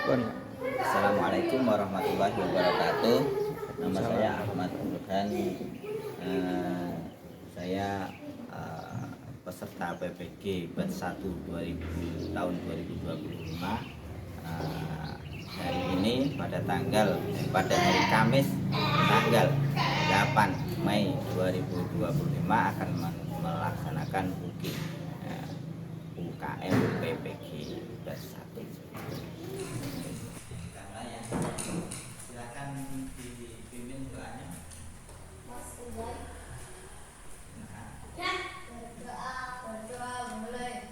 Pun. Assalamualaikum warahmatullahi wabarakatuh. Nama saya Ahmad Burhan. Saya peserta PPG batch 1 tahun 2025. Hari ini pada hari Kamis tanggal 8 Mei 2025 akan melaksanakan UKM PPG batch 1. Silakan dipimpin doanya. Berdoa mulai.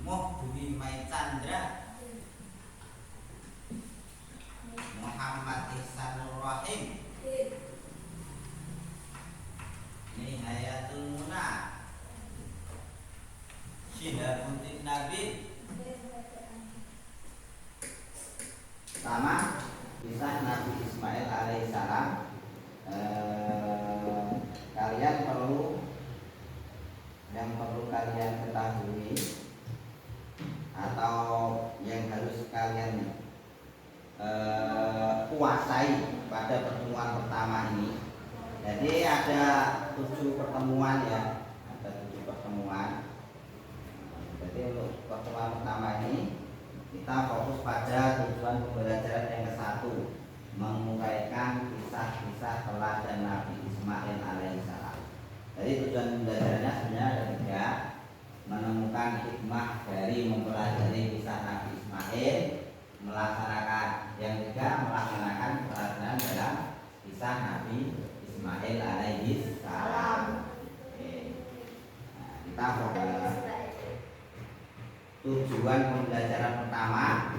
Moh Bumi Mai Chandra, Muhammad Ihsanur Rahim, Nihayatul Muna, Syihabuddin Nabi. Sama kisah Nabi Ismail alaihissalam. Kalian yang perlu kalian ketahui atau yang harus kalian kuasai pada pertemuan pertama ini. Jadi ada 7 pertemuan ya, ada 7 pertemuan. Jadi untuk pertemuan pertama ini kita fokus pada tujuan pembelajaran yang ke-1, menguraikan kisah-kisah teladan Nabi Ismail alaihissalam. Jadi tujuan pembelajarannya sebenarnya ada 3, menemukan hikmah dari mempelajari kisah Nabi Ismail, melaksanakan pelaksanaan dalam kisah Nabi Ismail alaihissalam. Kita fokus tujuan pembelajaran pertama.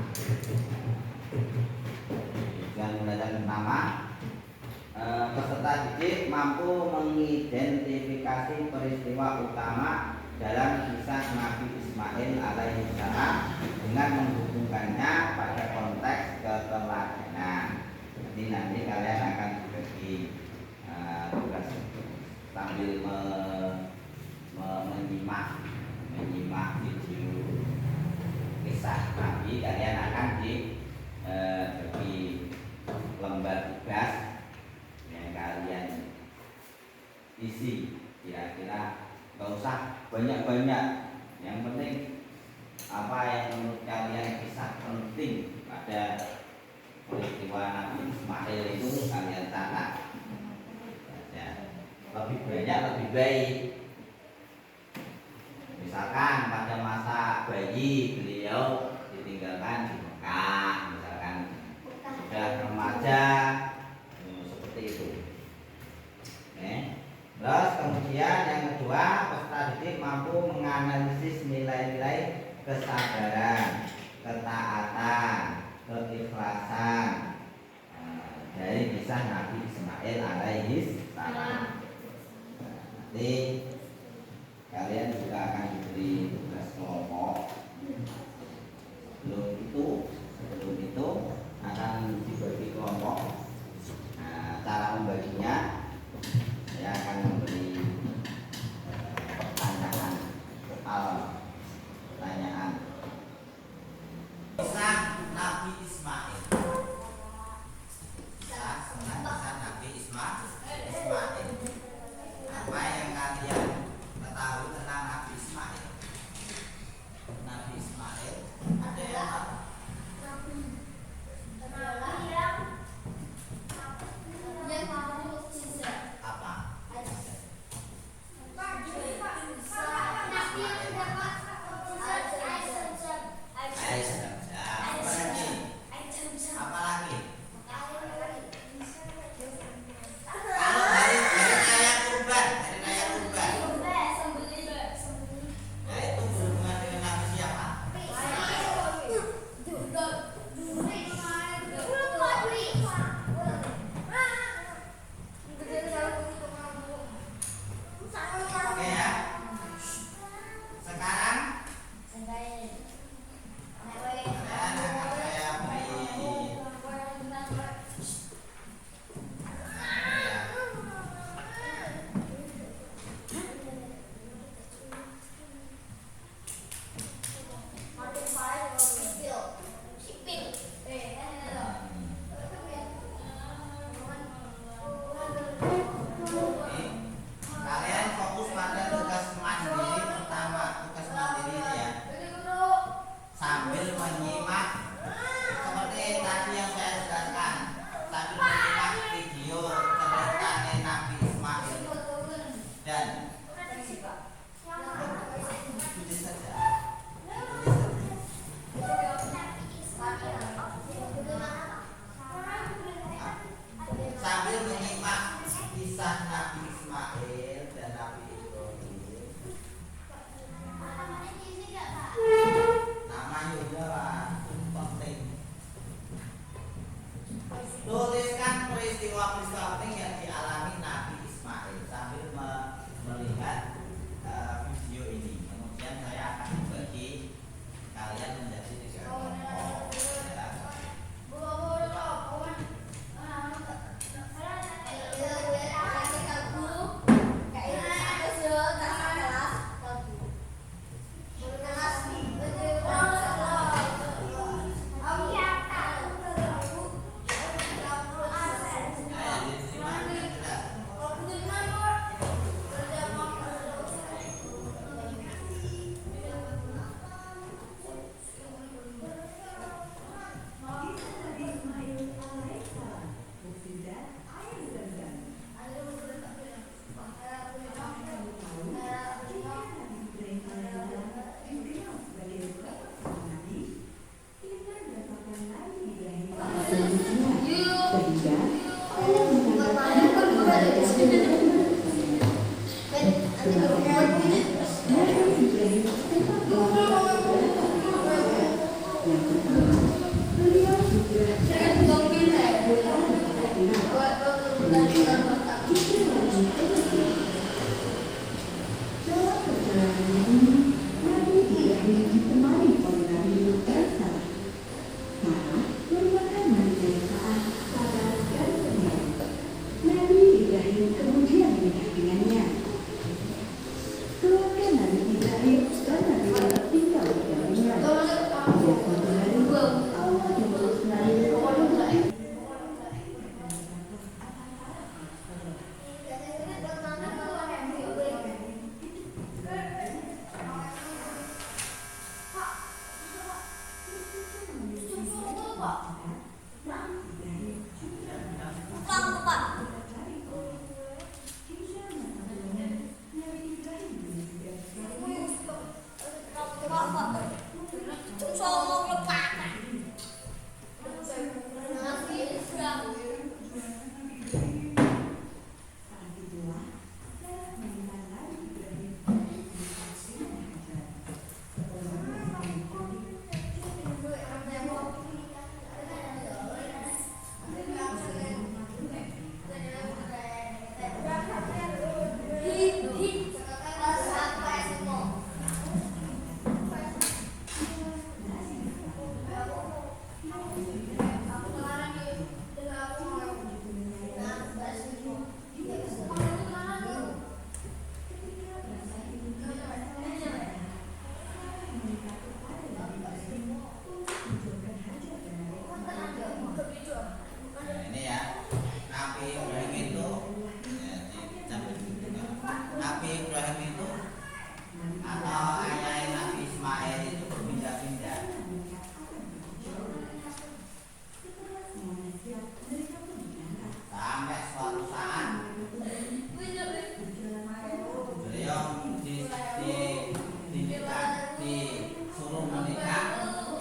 Peserta didik mampu mengidentifikasi peristiwa utama dalam kisah Nabi Ismail alaihissalam dengan menghubungkannya pada konteks keteladanan. Jadi nanti kalian akan dibagi tugas sambil menyimak video kisah Nabi. Kalian akan dibagi lembar tugas yang kalian isi. Kira-kira gak usah banyak-banyak, yang penting apa yang menurut kalian kisah penting pada peristiwa Nabi Ismail itu kalian catat ya. Lebih banyak lebih baik. Misalkan pada masa bayi beliau ditinggalkan di Mekah, misalkan sudah remaja, seperti itu. Terus kemudian yang kedua, peserta didik mampu menganalisis nilai-nilai kesabaran, ketaatan, keikhlasan dari kisah Nabi Ismail alaihissalam. Nanti kalian juga akan diberi tugas kelompok. Sebelum itu akan dibagi kelompok. Cara membaginya saya akan memberi pertanyaan. Kisah Nabi Ismail. Kisah Nabi Ismail. Apa yang kalian ketahui tentang Nabi Ismail?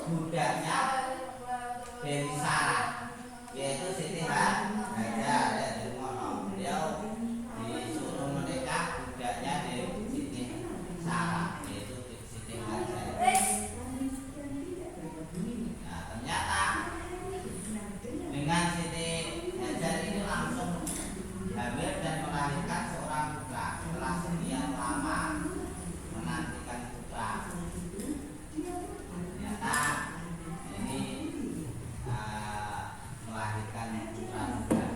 budaknya Dewi Sarah, yaitu Siti Hajar. Jadi beliau disuruh menikah budaknya Dewi Siti Sarah, yaitu Siti Hajar. Nah, ternyata dengan Siti Hajar ini langsung hamil dan melahirkan seorang putra setelah sekian lama menantikan putra. Ternyata ini melahirkan putra juga.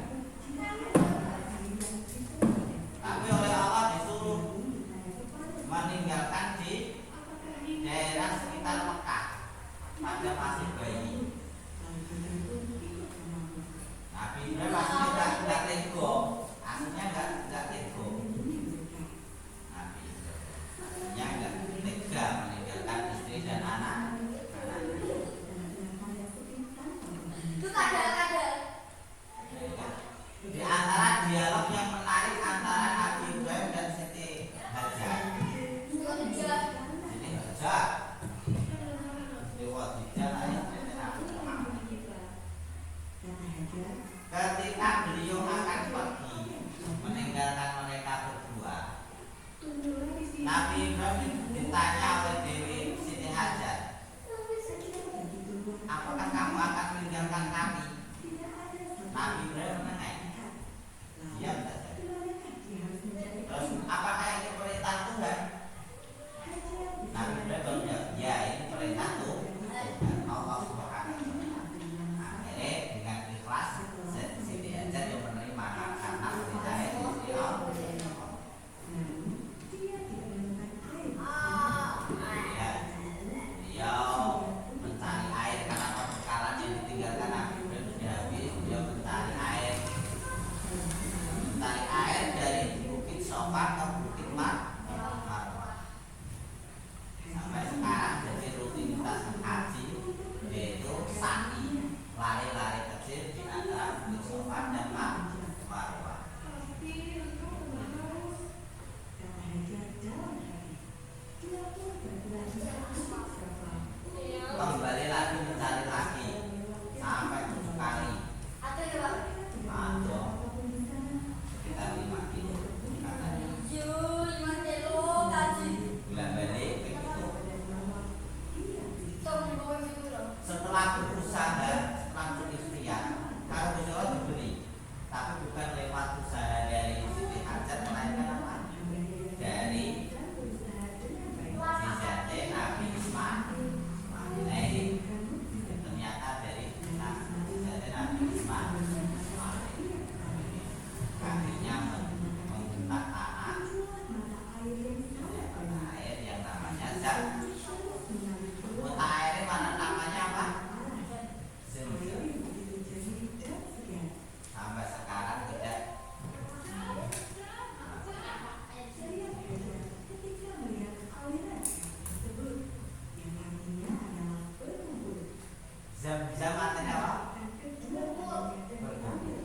Tapi oleh Allah disuruh meninggalkan di daerah sekitar Mekah pada masih bayi. Nabi Ibrahim aslinya nggak tego, aslinya nggak tego. Nabi aslinya nggak tega meninggalkan istri dan anak. Itu kadal-kadal. Di antara dialog yang menarik antara Nabi Ibrahim dan Siti Hajar. Siti Hajar. Ketika beliau akan pergi meninggalkan mereka berdua, Nabi Ibrahim ditanya oleh Dewi Siti Hajar, apakah kamu akan meninggalkan kami? Nabi Ibrahim menengah, diam saja. Terus apakah ini perintah Tuhan? Nabi Ibrahim menjawab, ya ini perintah Tuhan, Allah Subhanahu wa Ta'ala. Akhirnya dengan ikhlas Siti Hajar yang menerima karena perintah itu Allah. Beliau mencari air karena perbekalan yang ditinggalkan Nabi Ibrahim sudah habis. Beliau mencari air dari Bukit Sofa ke Bukit Marwah. Sampai sekarang jadi rutinitas haji, yaitu sa'i, lari-lari kecil di antara Bukit Sofa dan Marwah. Kembali lagi mencari lagi sampai 7 kali. Ada sekitar 5 kilo. Bulan balik begitu. Setelah berusaha langsung ikhtiar, kalau bisa diberi, tapi bukan lewat usaha dari Siti Hajar, melainkan apa? Dari Zizate Nabi Ismail. Ternyata dari Zizate Nabi Ismail, kakinya menggentak tanah, air yang namanya Zam. Mata airnya mana namanya apa? Zam-zam. Sampai sekarang tidak. Zam-zam artinya apa? Berkumpul.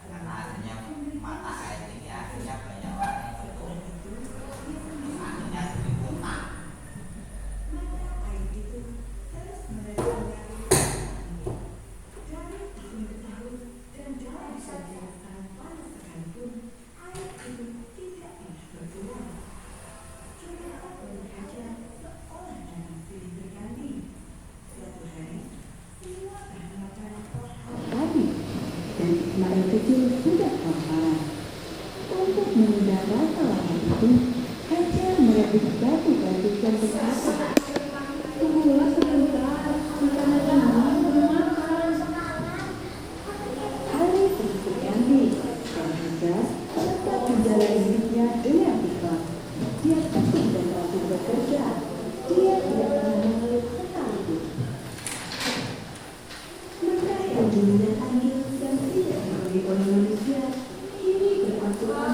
Karena adanya mata air ini akhirnya banyak orang yang berkumpul. Akhirnya jadi kota. Tadi, dan Ismail kecil sudah kelaparan. Untuk menghindar rasa lapar itu, Hajar merebus batu-batu yang berkata, "Tunggulah sebentar, kita akan makan." Hari terus berganti, dan Hajar tetap menjalani hidupnya dengan ikhlas. Dia tekun dan rajin bekerja. Dia tidak pernah mengeluh sekalipun. Maka yang dulunya tangis dan tidak diberi oleh manusia, kini berpasukan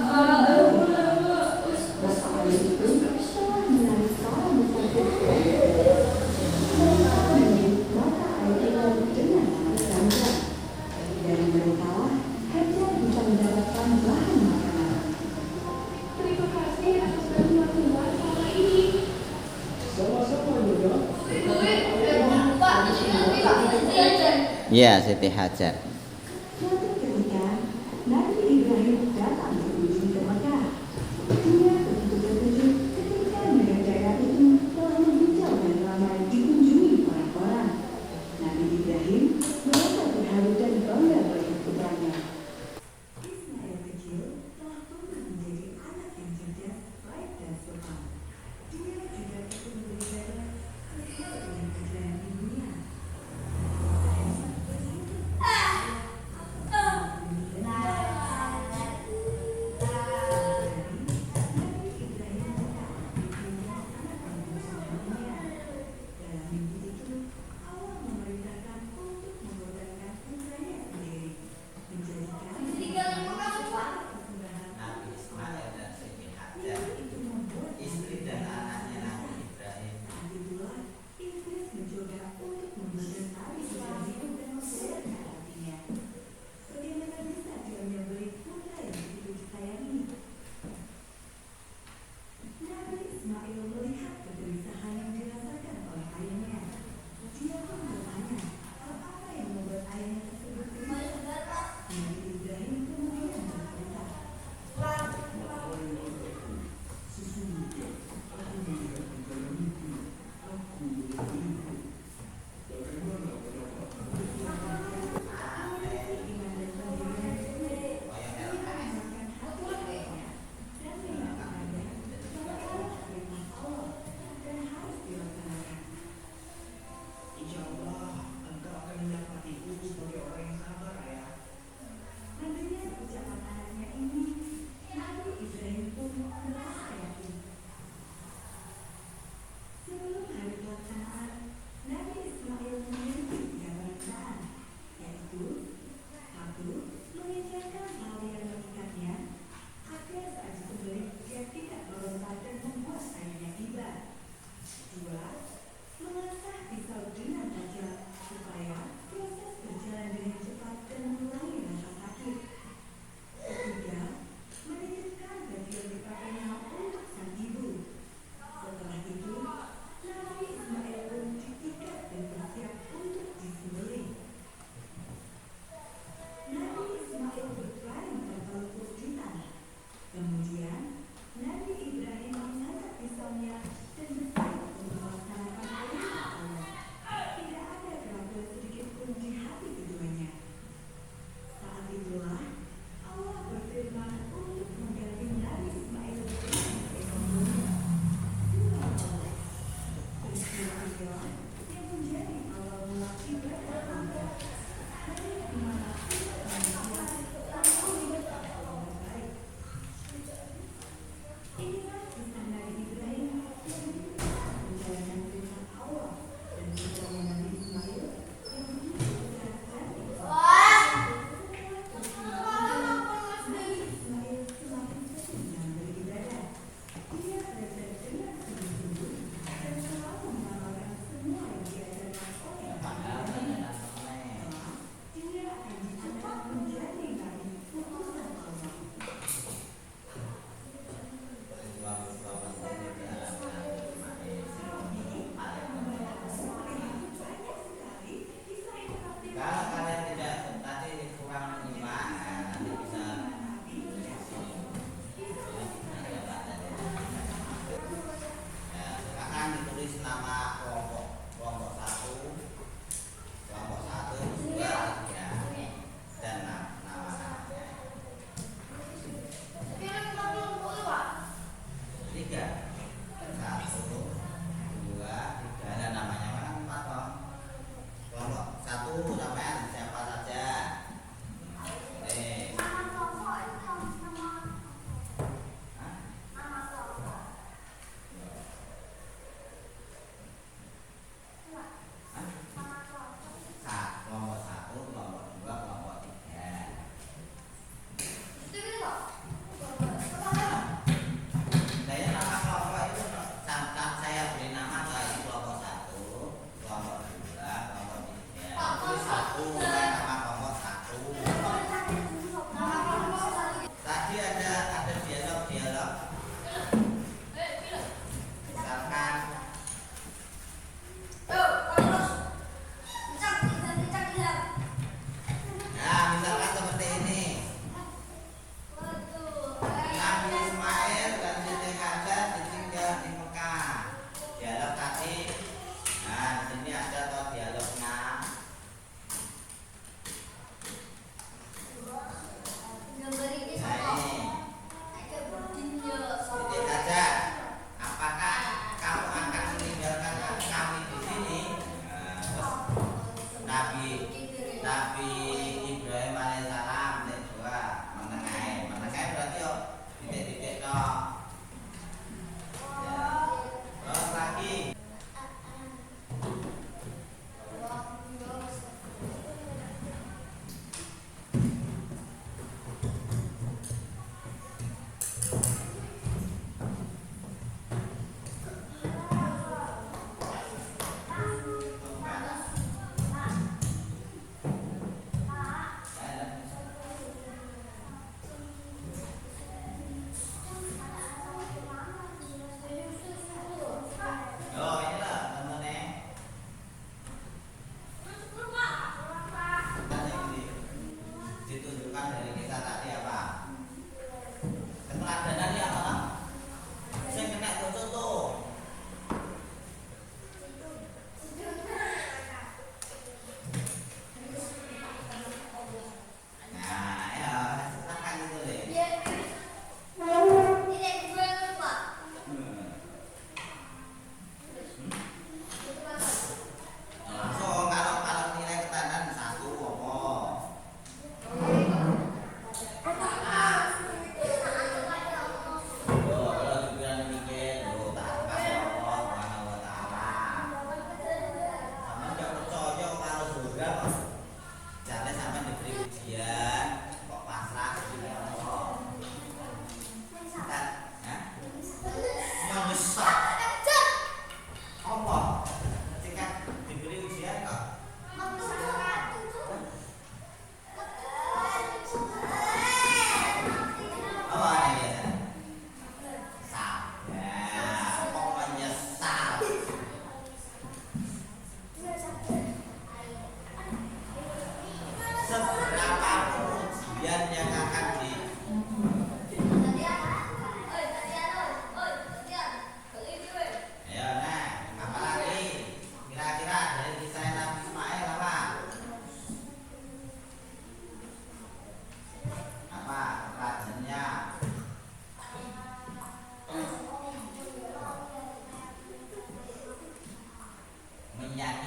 rasa air itu telah menarik para besar kecil. Mereka menyebut mata air itu dengan tanda. Dari mereka, Hajar bisa mendapatkan bahan makanan. Terima kasih atas bantuan Tuhan selama ini. Sama-sama, Yoga. Iya, Siti Hajar. Suatu ketika Nabi Ibrahim datang berkunjung ke Mekah. Dia begitu terkejut ketika melihat daerah itu telah berhijau dan ramai dikunjungi orang-orang. Nabi Ibrahim merasa terharu dan bangga melihat putranya. Ismail kecil telah tumbuh menjadi anak yang cerdas, baik dan sopan. Dia juga ikut beribadah sesuai dengan ajaran ibunya.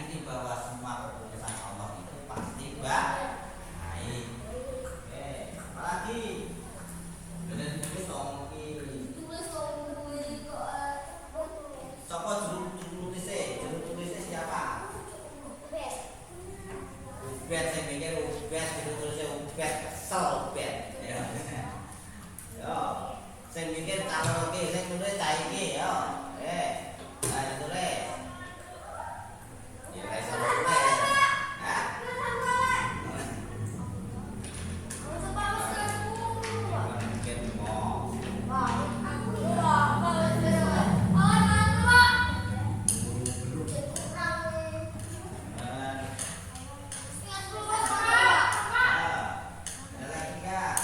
meyakini bahwa semua keputusan Allah itu pasti baik. Oke, apalagi bener tulis dong iki. Sopo juru tulisnya siapa? Ubed saya mikir Ubed juru tulisnya Ubed kesel Ubed. Ya. Yo, saya mikir kalau oke saya tulis cah iki yo. Saya tulis. Ya saya tulis. Hah? Mungkin mau. Ada lagi enggak?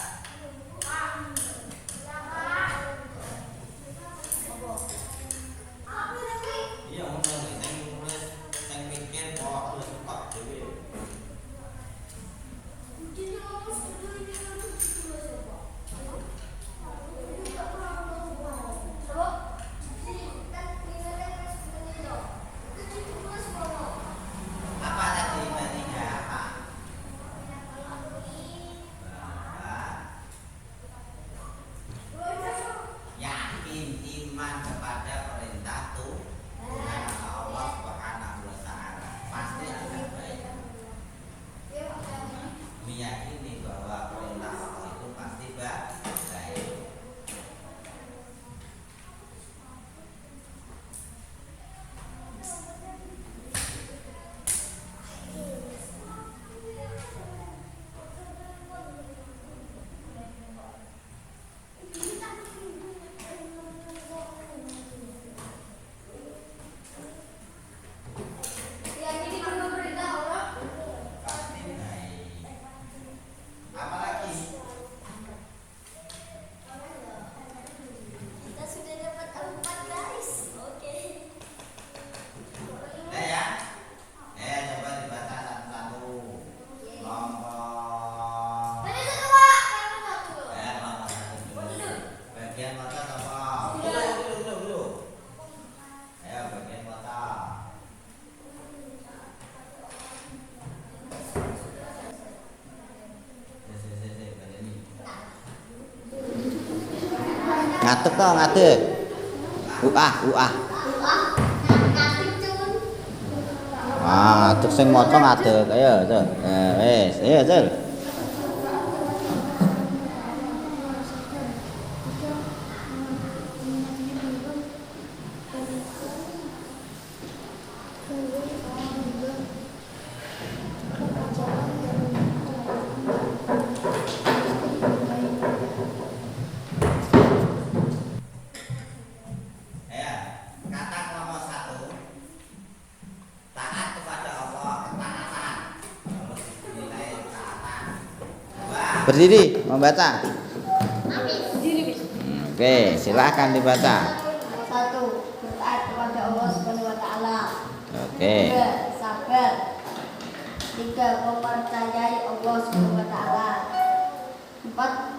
Iya, mau nulis, saya mikir mau tulis cepat dewe. Apa tadi berarti apa? Yakin iman kepada perintah Tuhan Allah Subhanahu wa taala pasti akan baik. Meyakini bahwa perintah Allah itu pasti baik. Pasti baik. Apalagi ya. Coba dibaca satu-satu. Kelompok. Kelompok satu dulu. Bagian mata apa? Dulu. Ayo bagian mata. Ngadeg to, ngadeg. Uah. Ngadeg sing maca ngadeg. Ayo, Zul. Wis, ayo, Zul. Kata nomor 1, taat kepada Allah, ketaatan. Nilai ketaatan. 2, berdiri membaca. Oke, silakan dibaca. 1. Bertaat kepada Allah Subhanahu wa taala. Oke. 2. Sabar. 3. Mempercayai Allah Subhanahu wa taala. 4.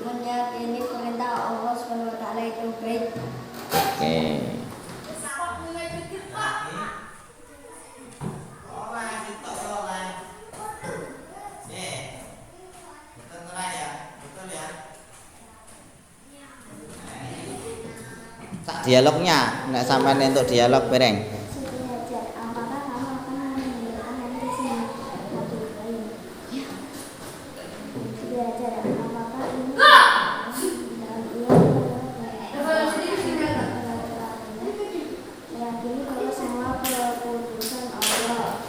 Meyakini perintah Allah Subhanahu wa taala itu baik. Oke. Dialognya, nek sampean untuk dialog bareng. Apakah kamu akan meninggalkan nanti di sini? Belajar apakah ini dan meyakini bahwa semua keputusan Allah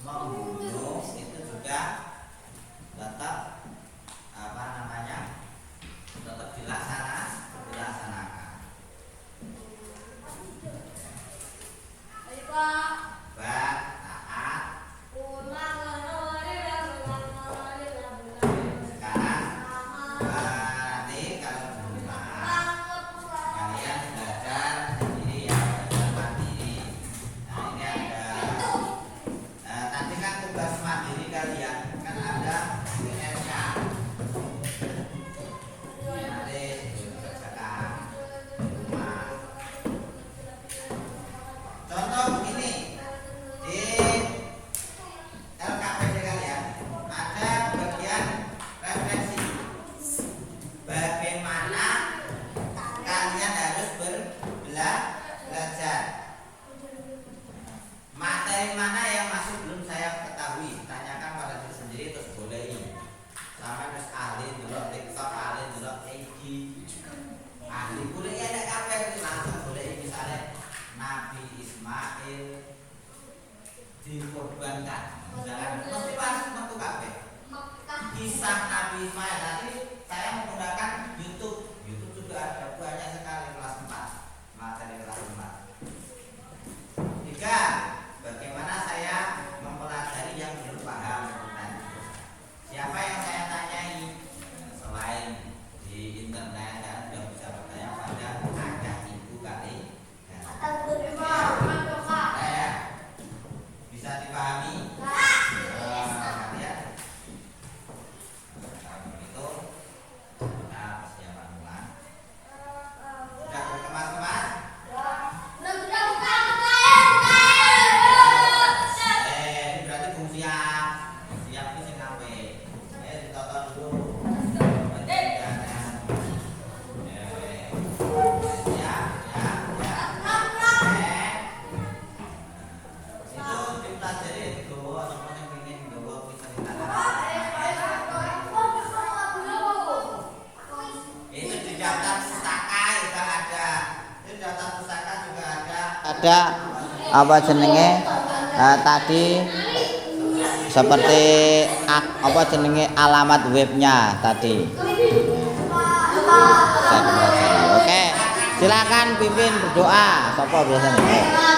membunuh itu juga tetap apa namanya, tetap dilaksanakan. Ba, taat. Sekarang nanti kalau di rumah kalian belajar sendiri ya, belajar mandiri. Nah ini ada tadi kan tugas mandiri kalian kan ada PR-nya. Nanti dikerjakan di rumah. Contoh begini, di LKPD kalian ada bagian referensi. Bagaimana kalian harus belajar. Materi mana yang masih belum saya ketahui, tanyakan pada diri sendiri terus bolehi. Sampai terus ahli dulu TikTok, ahli dulu IG, ahli boleh ya ada kafe langsung bolehi. Misalnya Nabi Ismail dikorbankan, misalkan mesti pas metu kafe kisah Nabi Ismail. Nanti saya menggunakan YouTube juga ada banyak sekali kelas 4, materi kelas 4. 3, bagaimana saya mempelajari yang belum paham. Siapa yang saya tanyai selain di internet, dan sudah bisa bertanya pada ayah ibu kali ya, bisa dipahami kalian. Kalau begitu kita persiapan ulang. Sudah berkemas-kemas? Ini berarti belum siap. Siap ini sing ngape? Ditonton dulu. Siap. Itu dipelajari digawa sama yang pengen gawa bisa itu di daftar pustaka juga ada. Di daftar pustaka juga ada apa jenenge tadi seperti apa jenenge alamat webnya tadi. Oke, silakan pimpin berdoa. Sapa biasanya?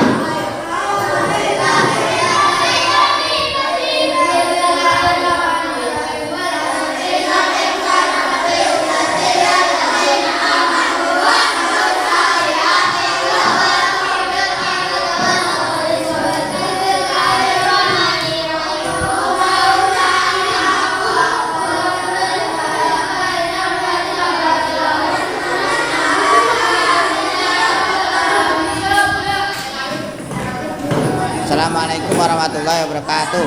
Assalamualaikum warahmatullahi wabarakatuh.